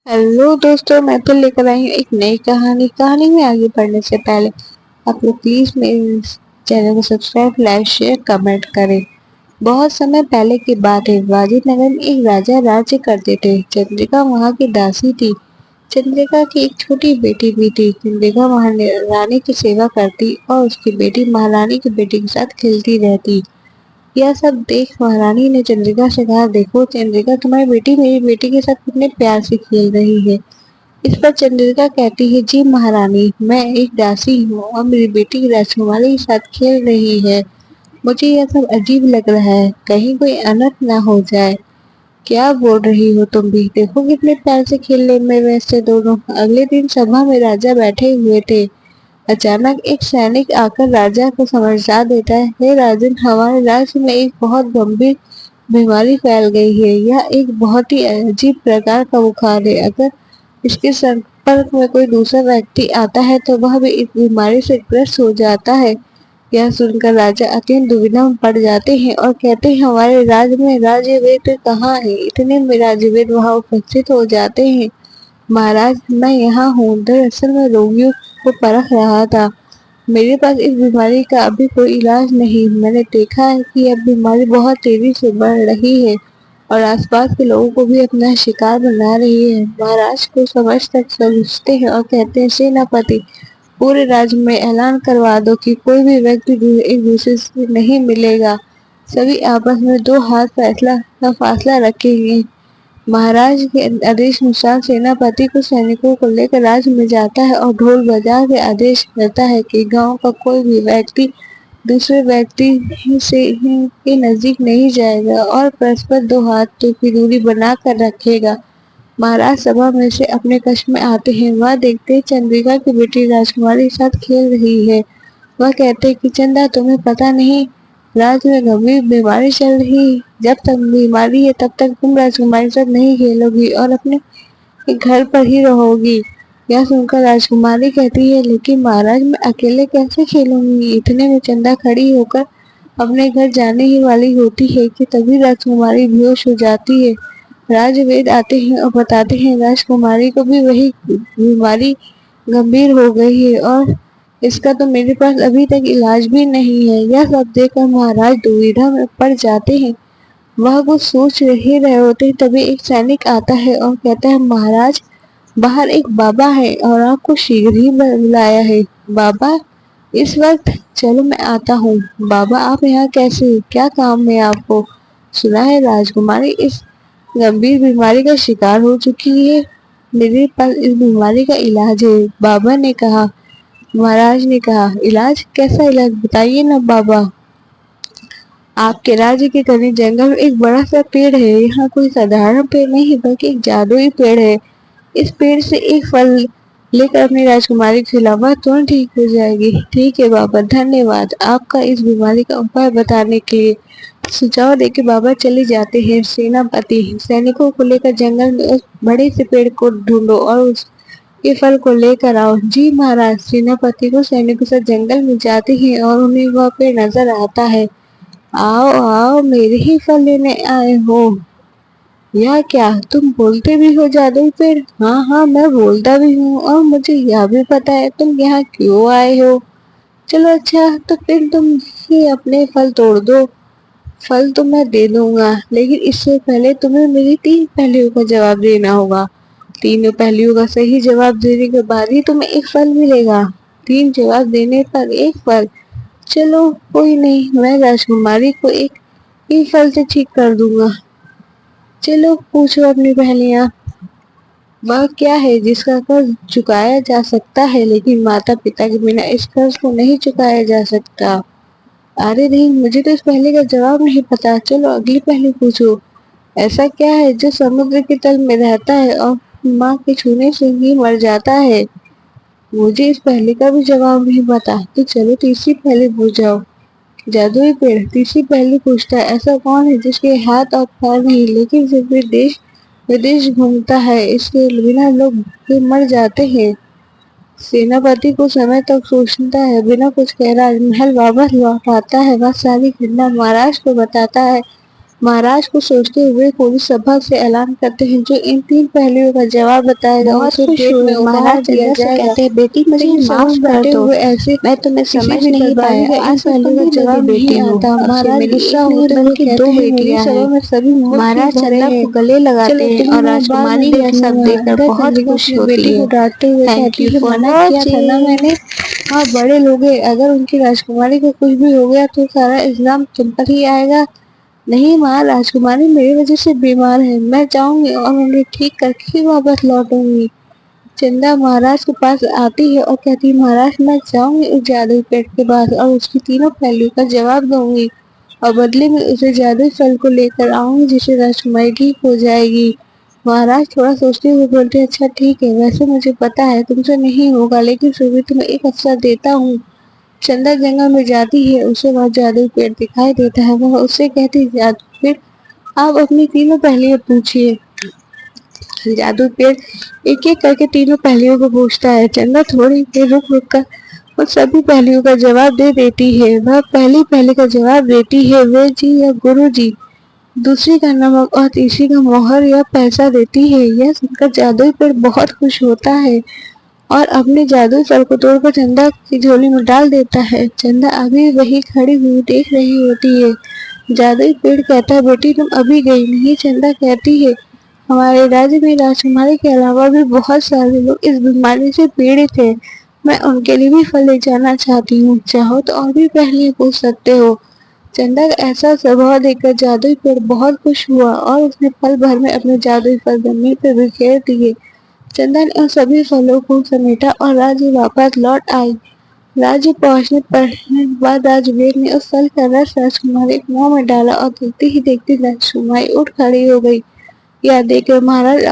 Hello दोस्तों, मैं तो लेकर आई हूँ एक नई कहानी में आगे बढ़ने से पहले आप लोग प्लीज मेरे चैनल को सब्सक्राइब, लाइक, शेयर, कमेंट करें। बहुत समय पहले की बात है। वाजिद नगर में एक राजा राज्य करते थे। चंद्रिका वहाँ की दासी थी। चंद्रिका की एक छोटी बेटी भी थी। चंद्रिका महारानी की सेवा करती और उसकी बेटी महारानी की बेटी के साथ खेलती रहती। यह सब देख महारानी ने चंद्रिका से कहा, देखो चंद्रिका, तुम्हारी बेटी मेरी बेटी के साथ कितने प्यार से खेल रही है। इस पर चंद्रिका कहती है, जी महारानी, मैं एक दासी हूँ और मेरी बेटी राजकुमारी के साथ खेल रही है। मुझे यह सब अजीब लग रहा है, कहीं कोई अनर्थ ना हो जाए। क्या बोल रही हो तुम भी, देखो कितने प्यार से खेलने में वैसे दोनों। अगले दिन सभा में राजा बैठे हुए थे। अचानक एक सैनिक आकर राजा को समाचार देता है, हे राजन, हमारे राज्य में एक बहुत गंभीर बीमारी फैल गई है। यह एक बहुत ही अजीब प्रकार का बुखार है। अगर इसके संपर्क में कोई दूसरा व्यक्ति आता है तो वह भी इस बीमारी से ग्रस्त हो जाता है। यह सुनकर राजा अत्यंत दुविधा में पड़ जाते हैं और कहते हैं, हमारे राज्य में राज्य वेद कहाँ है। इतने में राज्य वेद वहाँ उपस्थित हो जाते हैं। महाराज, मैं यहाँ हूँ। दरअसल मैं रोगियों को परख रहा था। मेरे पास इस बीमारी का अभी कोई इलाज नहीं। मैंने देखा है कि यह बीमारी बहुत तेजी से बढ़ रही है और आसपास के लोगों को भी अपना शिकार बना रही है। महाराज को समझते हैं और कहते हैं, सेनापति, पूरे राज्य में ऐलान करवा दो कि कोई भी व्यक्ति एक दूसरे से नहीं मिलेगा। सभी आपस में 2 हाथ फासला रखेंगे। महाराज के आदेश अनुसार सेनापति को सैनिकों को लेकर राज्य में जाता है और ढोल बजा के आदेश करता है कि गांव का कोई भी व्यक्ति दूसरे व्यक्ति से के नजदीक नहीं जाएगा और परस्पर 2 हाथ की दूरी बनाकर रखेगा। महाराज सभा में से अपने कक्ष में आते हैं। वह देखते हैं चंद्रिका की बेटी राजकुमारी के साथ खेल रही है। वह कहते हैं कि चंदा, तुम्हें पता नहीं, राज्य में गंभीर बीमारी चल रही है। जब तक बीमारी है तब तक तुम राजकुमारी के साथ नहीं खेलोगी और अपने घर पर ही रहोगी। यह सुनकर राजकुमारी कहती है, लेकिन महाराज, मैं अकेले कैसे खेलूंगी। इतने में चंदा खड़ी होकर अपने घर जाने ही वाली होती है कि तभी राजकुमारी बेहोश हो जाती है। राजवेद आते हैं और बताते हैं, राजकुमारी को भी वही बीमारी गंभीर हो गई है और इसका तो मेरे पास अभी तक इलाज भी नहीं है। यह सब देखकर महाराज दुविधा में पड़ जाते हैं। वह कुछ सोच ही रहे होते हैं, तभी एक सैनिक आता है और कहता है, महाराज, बाहर एक बाबा है और आपको शीघ्र ही बुलाया है। बाबा, इस वक्त? चलो मैं आता हूँ। बाबा, आप यहाँ कैसे, क्या काम है आपको? सुना है राजकुमारी इस गंभीर बीमारी का शिकार हो चुकी है। मेरे पास इस बीमारी का इलाज है। बाबा ने कहा। महाराज ने कहा, इलाज? कैसा इलाज, बताइए ना बाबा। आपके राज्य के घने जंगल में एक बड़ा सा पेड़ है। यहाँ कोई साधारण पेड़ नहीं बल्कि एक जादुई पेड़ है। इस पेड़ से एक फल लेकर अपनी राजकुमारी को खिलाओ, वह तुरंत ठीक हो जाएगी। ठीक है बाबा, धन्यवाद आपका इस बीमारी का उपाय बताने के लिए। सुझाव देके बाबा चले जाते हैं। सेनापति सैनिकों को लेकर जंगल में उस बड़े से पेड़ को ढूंढो और उस ये फल को लेकर आओ। जी महाराज। सेनापति को सैनिकों के साथ जंगल में जाते हैं और उन्हें वह पेड़ नजर आता है। आओ आओ, मेरे ही फल लेने आए हो। यह क्या, तुम बोलते भी हो जादुई पेड़? हाँ हाँ, मैं बोलता भी हूँ और मुझे यह भी पता है तुम यहाँ क्यों आए हो। चलो अच्छा, तो फिर तुम ही अपने फल तोड़ दो। फल तो मैं दे दूंगा, लेकिन इससे पहले तुम्हें मेरी 3 पहेलियों का जवाब देना होगा। तीनों पहेलियों का सही जवाब देने के बाद ही तुम्हें एक फल मिलेगा। 3 जवाब देने पर एक फल। चलो कोई नहीं, मैं राजकुमारी को एक ही फल से ठीक कर दूंगा। चलो पूछो अपनी पहेलियां। वह क्या है जिसका कर्ज चुकाया जा सकता है लेकिन माता पिता के बिना इस कर्ज को नहीं चुकाया जा सकता? अरे नहीं, मुझे तो इस पहेली का जवाब नहीं पता। चलो अगली पहेली पूछो। ऐसा क्या है जो समुद्र के तल में रहता है और माँ के छूने से ही मर जाता है? मुझे इस पहेली का भी जवाब नहीं पता। तो चलो तीसरी पहेली पूछ जाओ। जादुई पेड़ तीसरी पहेली पूछता है, ऐसा कौन है जिसके हाथ और पैर नहीं लेकिन सिर्फ देश विदेश घूमता है, इसके बिना लोग भूखे मर जाते हैं? सेनापति कुछ समय तक सोचता है, बिना कुछ कह राजमहल वापस लौट आता है। वह सारी घटना महाराज को बताता है। महाराज को सोचते हुए पूरी सभा से ऐलान करते हैं जो इन 3 पहेलियों का जवाब बताएगा उसे पेट में उपहार दिया जाएगा। कहते हैं बेटी मुझे माफ कर दो, ऐसे मैं तुम्हें समझ नहीं पाया, आज पहेलियों का जवाब नहीं आता। महाराज गुस्सा होते हुए कहते हैं मेरी सभा में सभी महाराज चंदा को गले लगाते हैं और राजकुमारी यह सब देखकर बहुत खुश होती है। थैंक यू फॉर किया था ना मैंने। हाँ बड़े लोग हैं, अगर उनकी राजकुमारी को कुछ भी हो गया तो सारा इल्जाम तुम पर ही आएगा। नहीं माँ, राजकुमारी मेरी वजह से बीमार है, मैं जाऊंगी और उन्हें ठीक करके ही वापस लौटूंगी। चंदा महाराज के पास आती है और कहती है महाराज मैं जाऊंगी उस जादुई पेड़ के पास और उसकी तीनों पहेलियों का जवाब दूंगी और बदले में उसे जादुई फल को लेकर आऊंगी जिससे राजकुमारी ठीक हो जाएगी। महाराज थोड़ा सोचते हुए बोलते अच्छा ठीक है, वैसे मुझे पता है तुमसे नहीं होगा लेकिन फिर भी तुम्हें एक अवसर देता हूँ। चंदा जंगल में जाती है, उसे वहाँ जादुई पेड़ दिखाई देता है। वह उससे कहती है जादुई पेड़ आप अपनी तीनों पहेलियां पूछिए। जादुई पेड़ एक एक करके तीनों पहेलियों को पूछता है। चंदा थोड़ी देर रुक रुक कर उन सभी पहेलियों का जवाब दे देती है। वह पहली पहेली का जवाब देती है वेद जी या गुरु जी, दूसरी का नमक और तीसरी का मोहर या पैसा देती है। यह सुनकर जादुई पेड़ बहुत खुश होता है और अपने जादुई फल को तोड़कर चंदा की झोली में डाल देता है। चंदा अभी वही खड़ी हुई देख रही होती है। जादुई पेड़ कहता है बेटी तुम अभी गई नहीं। चंदा कहती है हमारे राज्य में राजकुमारी के अलावा भी बहुत सारे लोग इस बीमारी से पीड़ित हैं, मैं उनके लिए भी फल ले जाना चाहती हूँ, चाहो तो और भी पहेलियां पूछ सकते हो। चंदा का ऐसा स्वभाव देखकर जादुई पेड़ बहुत खुश हुआ और उसने पल भर में अपने जादुई फल जमीन पर बिखेर दिए। चंदा ने उन सभी फलों को समेटा और राज्य वापस लौट आई। राज्य पहुंचने पर बाद राजवीर ने उस फल का रस राजकुमारी के मुंह में डाला और देखते ही देखते राजकुमारी उठ खड़ी हो गई। यह देखकर महाराज